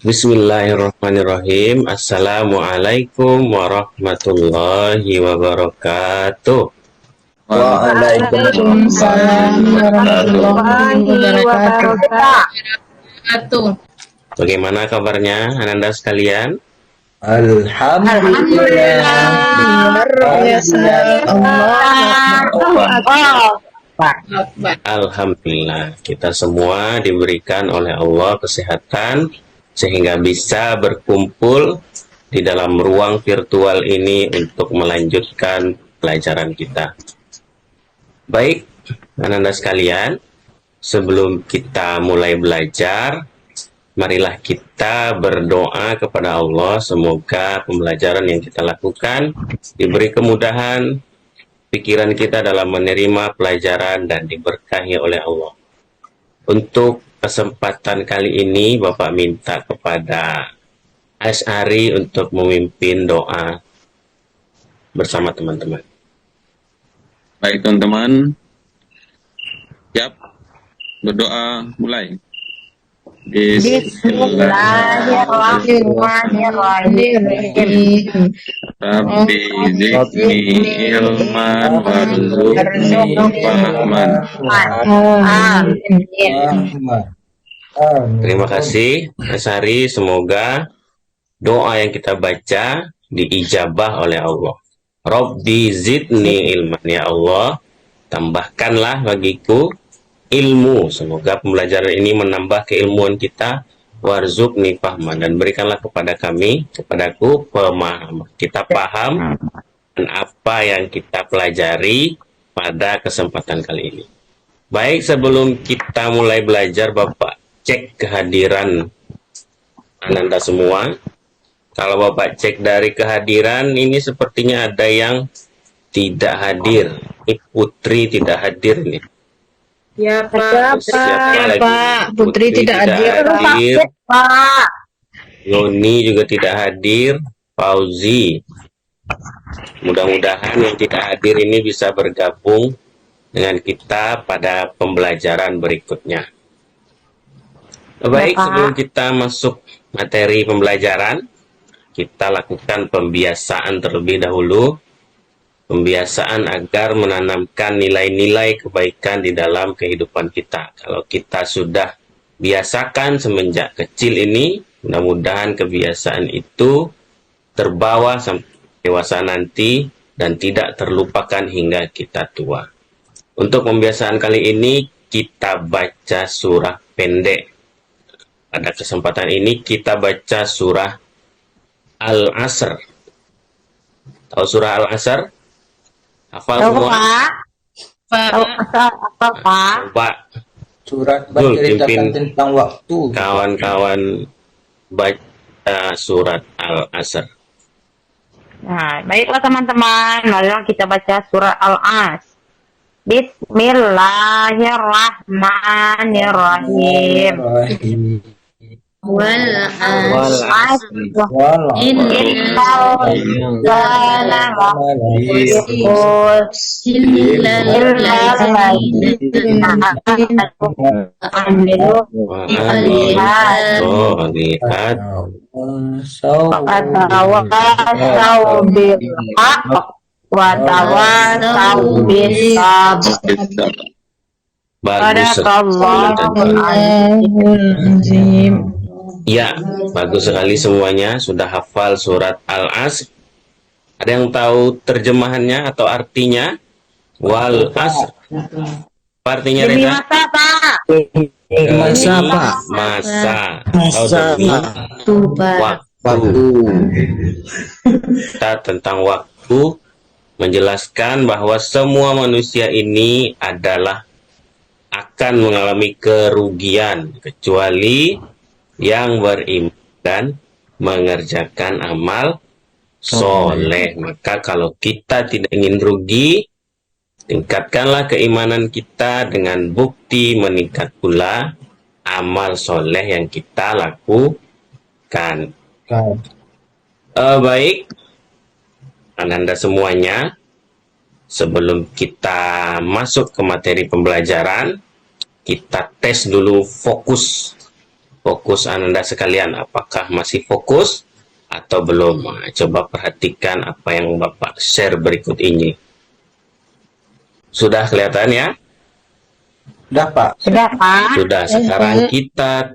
Bismillahirrahmanirrahim. Assalamualaikum warahmatullahi wabarakatuh. Waalaikumsalam warahmatullahi wabarakatuh. Bagaimana kabarnya Ananda sekalian? Alhamdulillah, kita semua diberikan oleh Allah kesehatan sehingga bisa berkumpul di dalam ruang virtual ini untuk melanjutkan pelajaran kita. Baik, Ananda sekalian, sebelum kita mulai belajar, marilah kita berdoa kepada Allah, semoga pembelajaran yang kita lakukan diberi kemudahan, pikiran kita dalam menerima pelajaran dan diberkahi oleh Allah. Untuk kesempatan kali ini, Bapak minta kepada Asy'ari untuk memimpin doa bersama teman-teman. Baik teman-teman, siap berdoa mulai. Bismillahirrahmanirrahim. Rabbi zidni ilman warzuqni fahman. Terima kasih Asy'ari, semoga doa yang kita baca diijabah oleh Allah. Rabbi zidni ilman, ya Allah, tambahkanlah bagiku ilmu. Semoga pembelajaran ini menambah keilmuan kita. Warzuqni fahman, dan berikanlah kepada kami, kepadaku, pemahaman. Kita paham dan apa yang kita pelajari pada kesempatan kali ini. Baik, sebelum kita mulai belajar, Bapak cek kehadiran Ananda semua. Kalau Bapak cek dari kehadiran, ini sepertinya ada yang tidak hadir. Ini Putri tidak hadir nih. Ya Pak, Putri tidak hadir. Pak. Noni juga tidak hadir. Fauzi. Mudah-mudahan yang tidak hadir ini bisa bergabung dengan kita pada pembelajaran berikutnya. Baik, sebelum kita masuk materi pembelajaran, kita lakukan pembiasaan terlebih dahulu. Pembiasaan agar menanamkan nilai-nilai kebaikan di dalam kehidupan kita. Kalau kita sudah biasakan semenjak kecil ini, mudah-mudahan kebiasaan itu terbawa sampai dewasa nanti dan tidak terlupakan hingga kita tua. Untuk pembiasaan kali ini, kita baca surah pendek. Pada kesempatan ini kita baca surah Al-Asr. Tahu surah Al-Asr? Hafal semua? Pak. Surat berceritakan tentang waktu. Kawan-kawan baca surat Al-Asr. Nah, baiklah teman-teman, marilah kita baca surah Al-Asr. Bismillahirrahmanirrahim. wal Ya, bagus sekali semuanya sudah hafal surat Al-Asr. Ada yang tahu terjemahannya atau artinya? Wal Asr. Artinya Reza? Masa, Pak. Masa, Pak. Masa. Waktu. Kita tentang waktu menjelaskan bahwa semua manusia ini adalah akan mengalami kerugian kecuali yang beriman dan mengerjakan amal soleh. Maka kalau kita tidak ingin rugi, tingkatkanlah keimanan kita dengan bukti meningkat pula amal soleh yang kita lakukan. Baik, Ananda semuanya, sebelum kita masuk ke materi pembelajaran, kita tes dulu fokus fokus Ananda sekalian. Apakah masih fokus atau belum? Nah, coba perhatikan apa yang Bapak share berikut ini. Sudah kelihatan ya? Sudah, Pak. Sudah, Pak. Sudah. Sekarang kita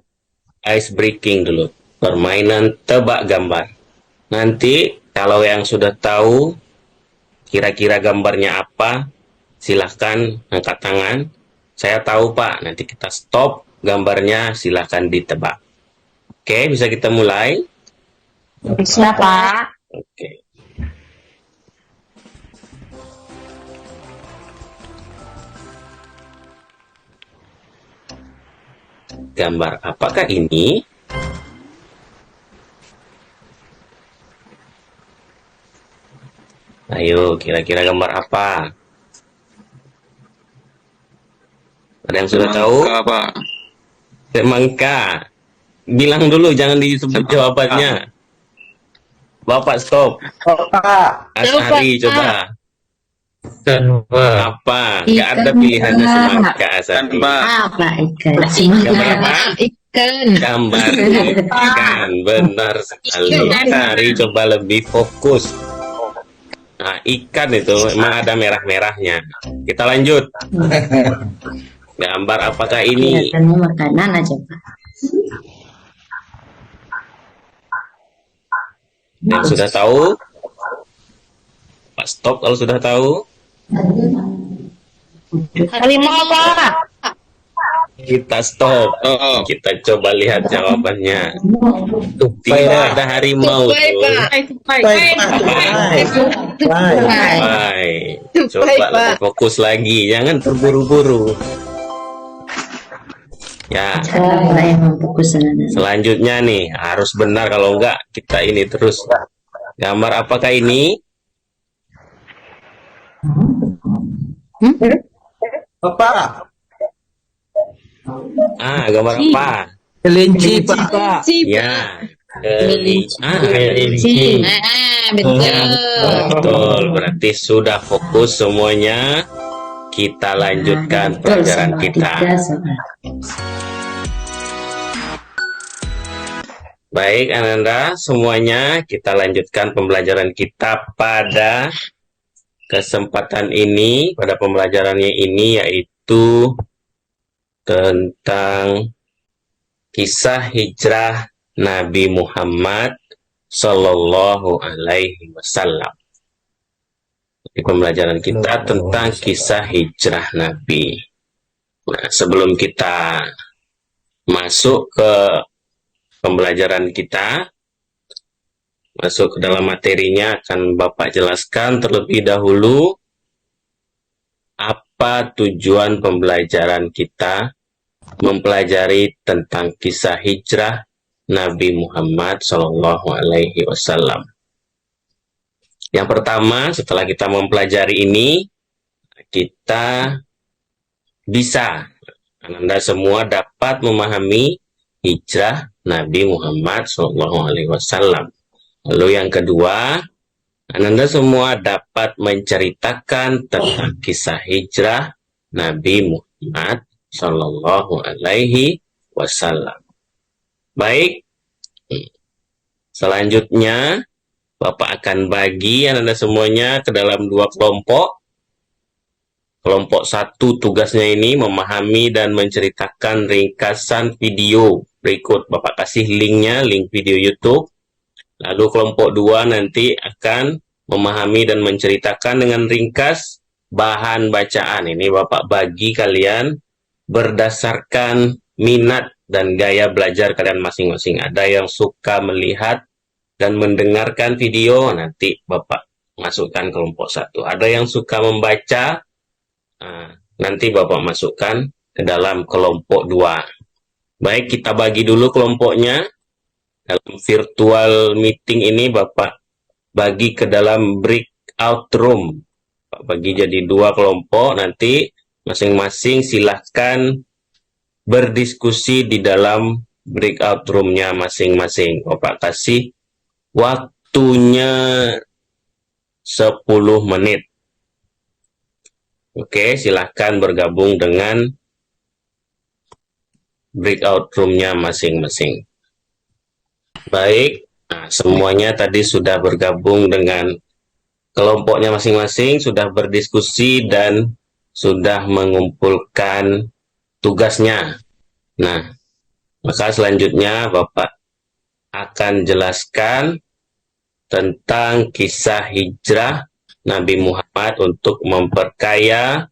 ice breaking dulu. Permainan tebak gambar. Nanti kalau yang sudah tahu kira-kira gambarnya apa, silahkan angkat tangan. Saya tahu Pak, nanti kita stop gambarnya, silahkan ditebak. Oke, bisa kita mulai? Bisa, Pak. Oke. Gambar apakah ini? Ayo, kira-kira gambar apa? Ada yang sudah tahu? Semangka, Pak. Semangka. Bilang dulu, jangan disebut jawabannya. Bapak stop. Pak. Asari coba. Coba. Apa? Nggak ada pilihannya semangka Kan, Asari. Pak. Apa ikan? Gambar apa? Ikan. Gambar ikan. Benar sekali. Asari coba lebih fokus. Nah, ikan itu memang ada merah-merahnya. Kita lanjut. Gambar apakah ini? Kelihatannya makanan aja, Pak. Yang sudah tahu? Pak stop kalau sudah tahu. Harimau, Pak. Kita stop. Oh, Kita coba lihat jawabannya. Tidak ada harimau tuh. Baik. Coba lebih fokus lagi. Jangan terburu-buru. Ya, Sekarang lah yang memfokus anak-anak. selanjutnya nih. Harus benar, kalau enggak kita ini terus. Gambar apakah ini? Bapak. Gambar apa? Kelinci, Pak. Ya. Kelinci. Ya, betul. Berarti sudah fokus semuanya. Kita lanjutkan Betul, pelajaran sama kita. tiga soal. Baik, Ananda, semuanya kita lanjutkan pembelajaran kita pada kesempatan ini, pada pembelajarannya ini, yaitu tentang kisah hijrah Nabi Muhammad Sallallahu Alaihi Wasallam. Di pembelajaran kita tentang kisah hijrah Nabi. Nah, sebelum kita masuk ke pembelajaran kita, masuk ke dalam materinya, akan Bapak jelaskan terlebih dahulu apa tujuan pembelajaran kita mempelajari tentang kisah hijrah Nabi Muhammad Shallallahu Alaihi Wasallam. Yang pertama, setelah kita mempelajari ini, kita bisa, Anda semua dapat memahami hijrah Nabi Muhammad SAW. Lalu yang kedua, Anda semua dapat menceritakan tentang kisah hijrah Nabi Muhammad SAW. Baik, selanjutnya Bapak akan bagi Anda semuanya ke dalam dua kelompok. Kelompok satu tugasnya ini memahami dan menceritakan ringkasan video berikut. Bapak kasih linknya, link video YouTube. Lalu kelompok dua nanti akan memahami dan menceritakan dengan ringkas bahan bacaan. Ini Bapak bagi kalian berdasarkan minat dan gaya belajar kalian masing-masing. Ada yang suka melihat dan mendengarkan video, nanti Bapak masukkan kelompok satu. Ada yang suka membaca, nanti Bapak masukkan ke dalam kelompok 2. Baik, kita bagi dulu kelompoknya. Dalam virtual meeting ini Bapak bagi ke dalam breakout room. Bapak bagi jadi 2 kelompok, nanti masing-masing silahkan berdiskusi di dalam breakout roomnya masing-masing. Bapak kasih waktunya 10 menit. Oke, silahkan bergabung dengan breakout room-nya masing-masing. Baik, nah, semuanya tadi sudah bergabung dengan kelompoknya masing-masing, sudah berdiskusi dan sudah mengumpulkan tugasnya. Nah, maka selanjutnya Bapak akan jelaskan tentang kisah hijrah Nabi Muhammad untuk memperkaya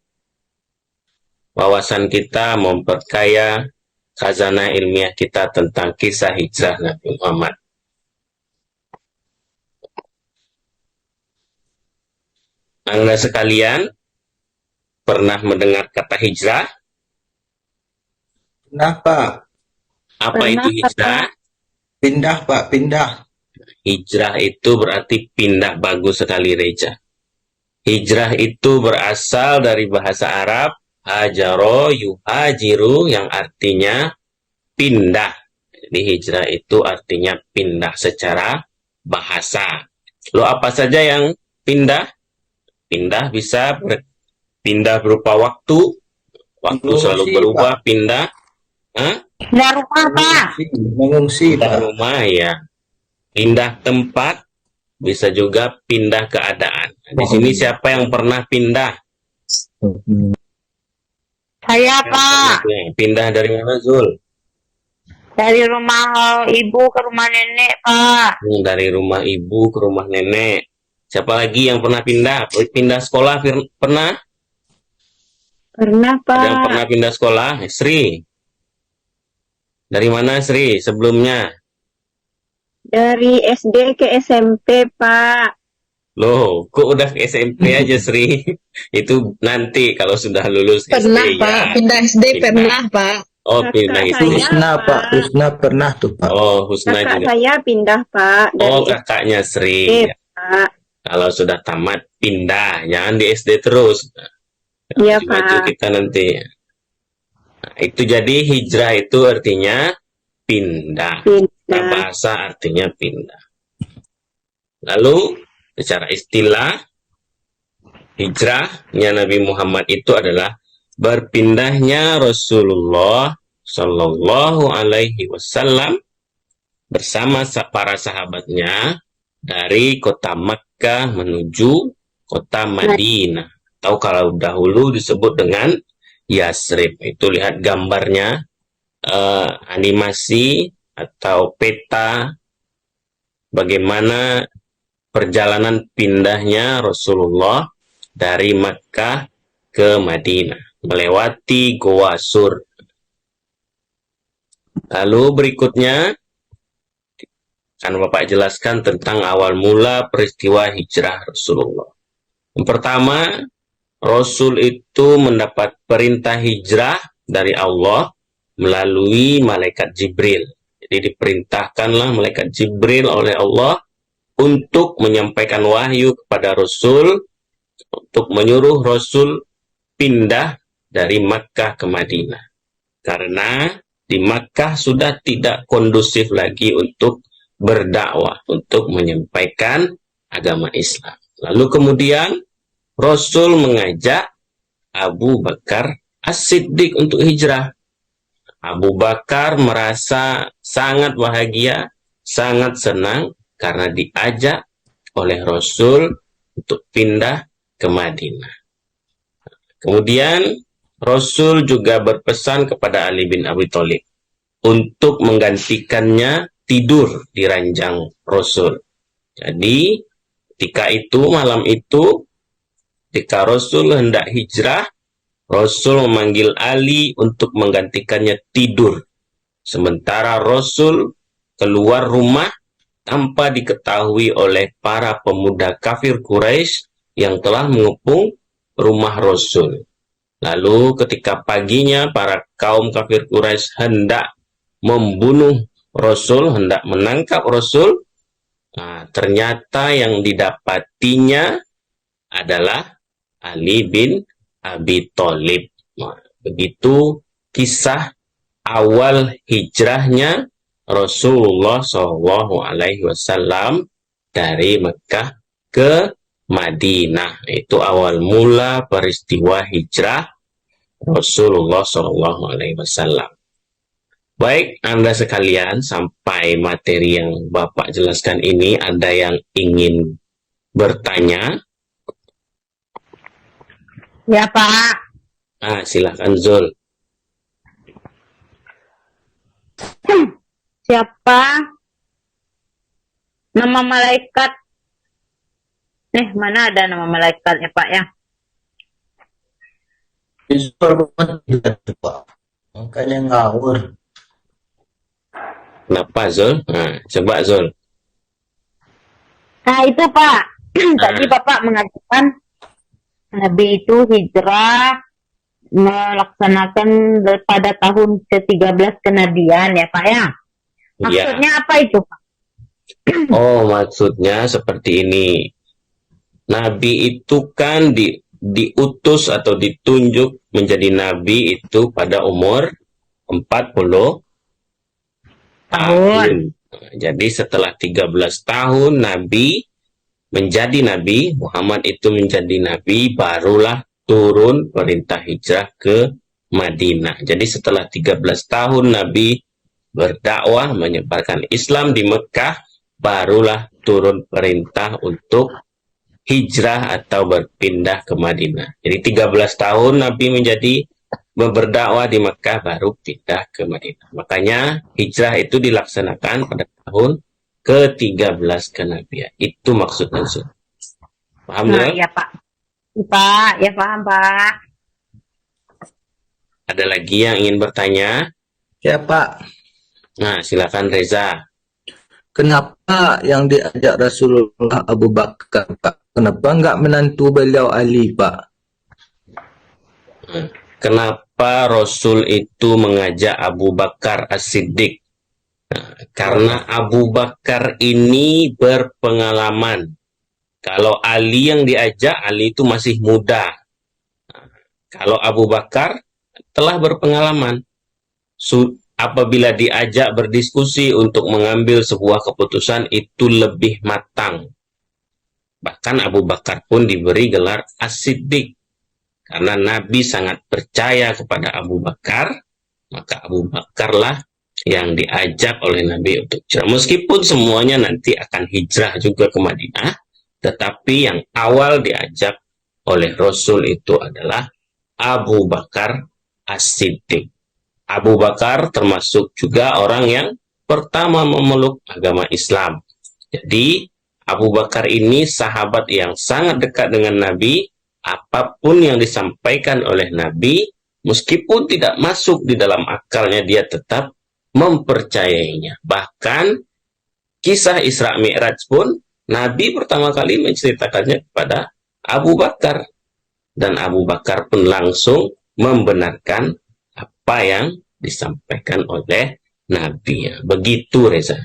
wawasan kita, memperkaya khazanah ilmiah kita tentang kisah hijrah Nabi Muhammad. Anda sekalian pernah mendengar kata hijrah? Pindah, Pak. Apa Pernah, itu hijrah? Pindah, Pak. Pindah. Hijrah itu berarti pindah. Bagus sekali, Reja. Hijrah itu berasal dari bahasa Arab hajaro yuhajiru yang artinya pindah. Jadi hijrah itu artinya pindah secara bahasa. Lo apa saja yang pindah? Pindah bisa pindah berupa waktu. Waktu Mengungsi, selalu berubah, pindah. Hah? Pindah rumah, Pak. Mengungsi, Pindah Pak. rumah ya. Pindah tempat, bisa juga pindah keadaan. Di sini siapa yang pernah pindah? Saya, Yang Pak. pernah pindah dari mana, Zul? Dari rumah ibu ke rumah nenek, Pak. Dari rumah ibu ke rumah nenek. Siapa lagi yang pernah pindah? Pindah sekolah pernah? Pernah, Ada yang Pak. pernah pindah sekolah? Sri. Dari mana, Sri, sebelumnya? Dari SD ke SMP, Pak. Loh, kok udah ke SMP aja, Sri? Itu nanti kalau sudah lulus Pernah, SD, Pak. ya. Pindah SD Pindah. pernah, Pak. Oh, Kakak pindah saya. itu. Husna, Pak. Pak. Husna pernah tuh, Pak. Oh, Husna Kakak juga. saya pindah, Pak. Dari Oh, kakaknya Sri. SD, Pak. Kalau sudah tamat, pindah. Jangan di SD terus. Iya, Maju Pak. kita nanti. Nah, itu jadi hijrah itu artinya pindah. Pindah. Bahasa artinya pindah. Lalu, secara istilah, hijrahnya Nabi Muhammad itu adalah berpindahnya Rasulullah Shallallahu Alaihi Wasallam bersama para sahabatnya dari kota Makkah menuju kota Madinah. Atau kalau dahulu disebut dengan Yasrib. Itu lihat gambarnya, animasi atau peta bagaimana perjalanan pindahnya Rasulullah dari Makkah ke Madinah melewati Goa Sur. Lalu berikutnya akan Bapak jelaskan tentang awal mula peristiwa hijrah Rasulullah. Yang pertama, Rasul itu mendapat perintah hijrah dari Allah melalui malaikat Jibril. Jadi diperintahkanlah malaikat Jibril oleh Allah untuk menyampaikan wahyu kepada Rasul, untuk menyuruh Rasul pindah dari Makkah ke Madinah. Karena di Makkah sudah tidak kondusif lagi untuk berdakwah, untuk menyampaikan agama Islam. Lalu kemudian Rasul mengajak Abu Bakar As-Siddiq untuk hijrah. Abu Bakar merasa sangat bahagia, sangat senang karena diajak oleh Rasul untuk pindah ke Madinah. Kemudian Rasul juga berpesan kepada Ali bin Abi Thalib untuk menggantikannya tidur di ranjang Rasul. Jadi ketika itu, malam itu, ketika Rasul hendak hijrah, Rasul memanggil Ali untuk menggantikannya tidur. Sementara Rasul keluar rumah tanpa diketahui oleh para pemuda kafir Quraisy yang telah mengepung rumah Rasul. Lalu ketika paginya para kaum kafir Quraisy hendak membunuh Rasul, hendak menangkap Rasul, ternyata yang didapatinya adalah Ali bin Abi Thalib. Begitu kisah awal hijrahnya Rasulullah SAW dari Mekah ke Madinah. Itu awal mula peristiwa hijrah Rasulullah SAW. Baik, Anda sekalian, sampai materi yang Bapak jelaskan ini, ada yang ingin bertanya? Ya, Pak. Silakan Zul. Siapa nama malaikat? Mana ada nama malaikatnya, Pak, ya? Israel tidak tuh, Pak. Makanya ngawur. Kenapa Zul? Coba Zul. Nah, itu, Pak. Tadi Bapak mengatakan Nabi itu hijrah melaksanakan pada tahun ke-13 kenabian, ya, Pak, ya? Maksudnya apa itu, Pak? Oh, maksudnya seperti ini. Nabi itu kan diutus atau ditunjuk menjadi nabi itu pada umur 40 tahun. Jadi setelah 13 tahun Nabi menjadi nabi, Muhammad itu menjadi nabi, barulah turun perintah hijrah ke Madinah. Jadi setelah 13 tahun Nabi berdakwah menyebarkan Islam di Mekah, barulah turun perintah untuk hijrah atau berpindah ke Madinah. Jadi 13 tahun Nabi menjadi berdakwah di Mekah, baru pindah ke Madinah. Makanya hijrah itu dilaksanakan pada tahun ke-13 kenabian. Itu maksudnya. Paham ya? Ya, Pak. Pak, ya paham, Pak. Ada lagi yang ingin bertanya? Ya, Pak. Silakan Reza. Kenapa yang diajak Rasulullah Abu Bakar, Pak? Kenapa nggak menantu beliau Ali, Pak? Kenapa Rasul itu mengajak Abu Bakar As-Siddiq? Karena Abu Bakar ini berpengalaman. Kalau Ali yang diajak, Ali itu masih muda. Kalau Abu Bakar telah berpengalaman. Apabila diajak berdiskusi untuk mengambil sebuah keputusan, itu lebih matang. Bahkan Abu Bakar pun diberi gelar As-Siddiq. Karena Nabi sangat percaya kepada Abu Bakar, maka Abu Bakarlah yang diajak oleh Nabi untuk hijrah. Meskipun semuanya nanti akan hijrah juga ke Madinah, tetapi yang awal diajak oleh Rasul itu adalah Abu Bakar As-Siddiq. Abu Bakar termasuk juga orang yang pertama memeluk agama Islam. Jadi Abu Bakar ini sahabat yang sangat dekat dengan Nabi. Apapun yang disampaikan oleh Nabi, meskipun tidak masuk di dalam akalnya, dia tetap mempercayainya. Bahkan kisah Isra Mi'raj pun Nabi pertama kali menceritakannya kepada Abu Bakar. Dan Abu Bakar pun langsung membenarkan apa yang disampaikan oleh Nabi. Begitu, Reza.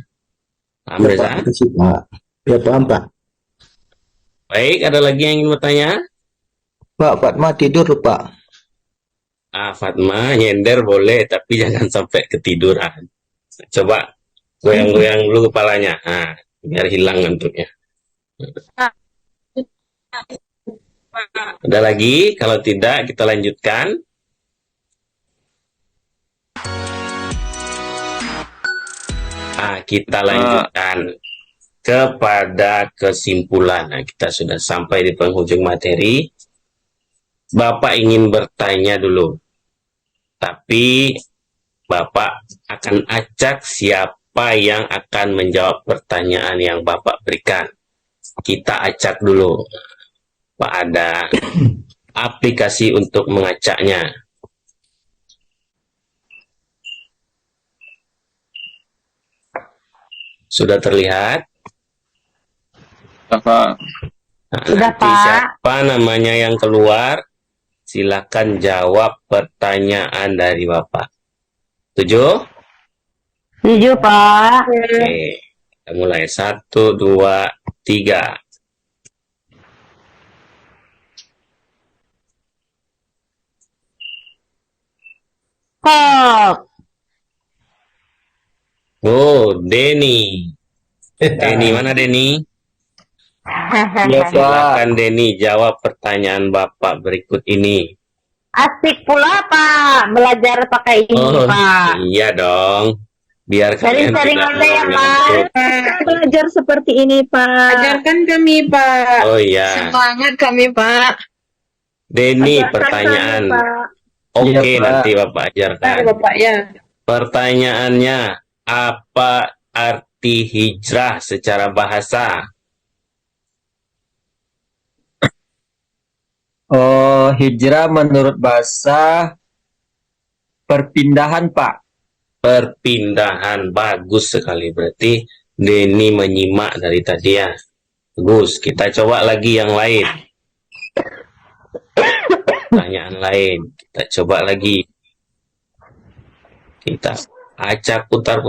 Paham, Ya, Reza? Pak. Ya, paham, Pak. Baik, ada lagi yang ingin bertanya? Pak, Fatma tidur, Pak. Fatma, nyender boleh, tapi jangan sampai ketiduran. Coba goyang-goyang dulu kepalanya. Biar hilang ngantuknya. Ada lagi? Kalau tidak, kita lanjutkan. Kita lanjutkan kepada kesimpulan. Kita sudah sampai di penghujung materi. Bapak ingin bertanya dulu. Tapi Bapak akan acak siapa yang akan menjawab pertanyaan yang Bapak berikan. Kita acak dulu. Pak, ada aplikasi untuk mengacaknya. Sudah terlihat? Pak. Sudah, Nanti Pak. siapa namanya yang keluar, silakan jawab pertanyaan dari Bapak. Setuju? Setuju, Pak. Oke. Kita mulai. 1, 2, 3. Kok. Oh, Denny. Denny, mana Denny? Ya, Pak. Silakan Denny jawab pertanyaan Bapak berikut ini. Asik pula Pak belajar pakai ini Oh, Pak. iya dong. Biar kalian Sering-sering tidak aja ya mengantuk. Pak. Belajar seperti ini, Pak. Ajarkan kami, Pak. Oh iya, Semangat kami, Pak. Denny Ajarkan pertanyaan. kami, Pak. Oke, Iya, Pak. nanti Bapak ajarkan. Bapak ya. Pertanyaannya, apa arti hijrah secara bahasa? Oh, hijrah menurut bahasa perpindahan, Pak. Perpindahan. Bagus sekali. Berarti Denny menyimak dari tadi ya. Bagus. Kita coba lagi yang lain. Pertanyaan lain. Kita coba lagi. Kita acak putar.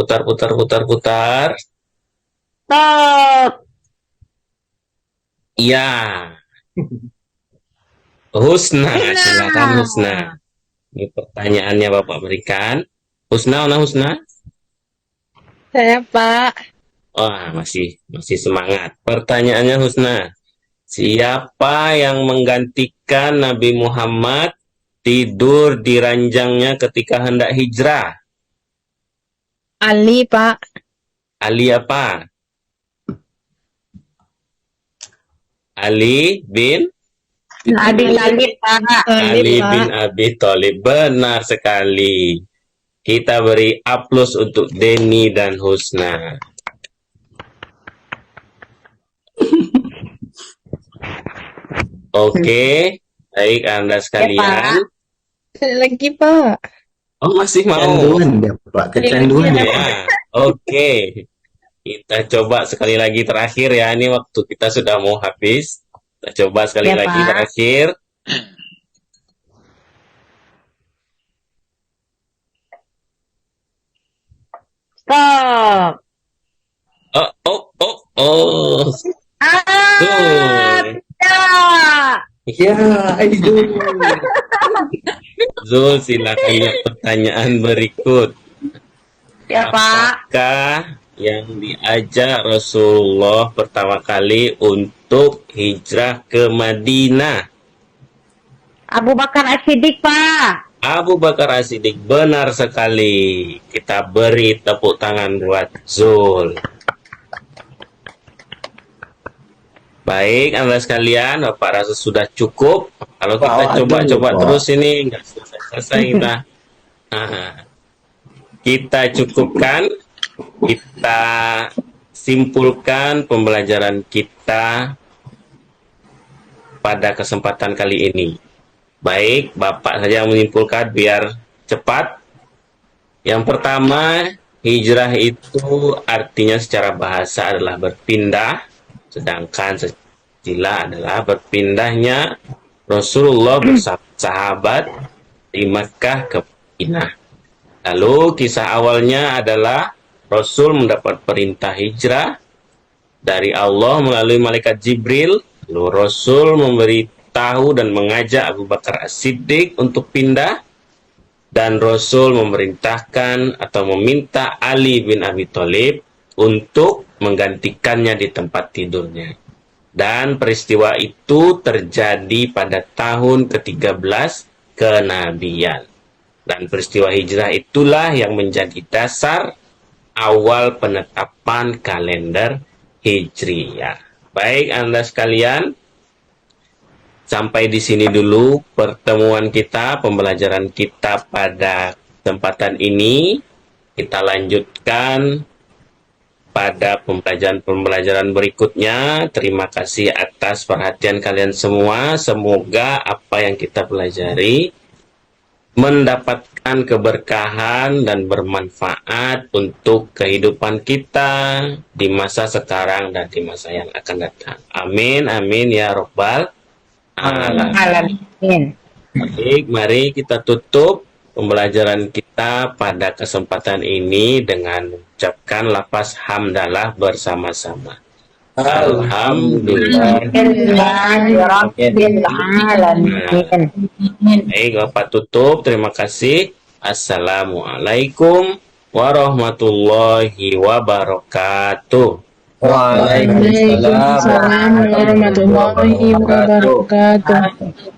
Stop. Iya. Husna, silakan Husna. Ini pertanyaannya Bapak berikan. Husna, mana Husna? Saya, Pak. Wah, masih semangat. Pertanyaannya Husna. Siapa yang menggantikan Nabi Muhammad tidur di ranjangnya ketika hendak hijrah? Ali, Pak. Ali apa? Ali bin Abi Talib Pak. Ali bin Abi Thalib. Benar sekali. Kita beri aplaus untuk Denny dan Husna. Oke, baik Anda sekalian. Saya lagi, Pak. Oh, masih mau? Kecanduan dia, Pak. Kecanduan dia. Ya, oke. Kita coba sekali lagi terakhir ya. Ini waktu kita sudah mau habis. Kita coba sekali Ya, lagi Pak. terakhir. Stop. Oh. Zul. Ya. Ya, itu. Zul, silakan lihat pertanyaan berikut. Ya Pak. Apakah yang diajak Rasulullah pertama kali untuk hijrah ke Madinah? Abu Bakar As-Siddiq Pak. Abu Bakar As-Siddiq, benar sekali. Kita beri tepuk tangan buat Zul. Baik, Anda sekalian, Bapak rasa sudah cukup. Kalau kita Pak, coba-coba aduh, Pak. terus ini nggak selesai kita. Nah, kita cukupkan, kita simpulkan pembelajaran kita pada kesempatan kali ini. Baik, Bapak saja yang menyimpulkan biar cepat. Yang pertama, hijrah itu artinya secara bahasa adalah berpindah, sedangkan secara istilah adalah berpindahnya Rasulullah bersama sahabat di Makkah ke Madinah. Lalu kisah awalnya adalah Rasul mendapat perintah hijrah dari Allah melalui malaikat Jibril. Lalu Rasul memberitahu dan mengajak Abu Bakar As-Siddiq untuk pindah, dan Rasul memerintahkan atau meminta Ali bin Abi Thalib untuk menggantikannya di tempat tidurnya. Dan peristiwa itu terjadi pada tahun ke-13 kenabian. Dan peristiwa hijrah itulah yang menjadi dasar awal penetapan kalender Hijriyah. Baik Anda sekalian, sampai di sini dulu pertemuan kita, pembelajaran kita pada kesempatan ini. Kita lanjutkan pada pembelajaran berikutnya. Terima kasih atas perhatian kalian semua. Semoga apa yang kita pelajari mendapatkan keberkahan dan bermanfaat untuk kehidupan kita di masa sekarang dan di masa yang akan datang. Amin, amin ya Rabbal Alamin. Baik, mari kita tutup pembelajaran kita pada kesempatan ini dengan mengucapkan lafaz hamdalah bersama-sama. Alhamdulillah. Rabbil alamin. Baik, Bapak tutup. Terima kasih. Assalamualaikum warahmatullahi wabarakatuh. Waalaikumsalam Waalaikumsalam warahmatullahi wabarakatuh.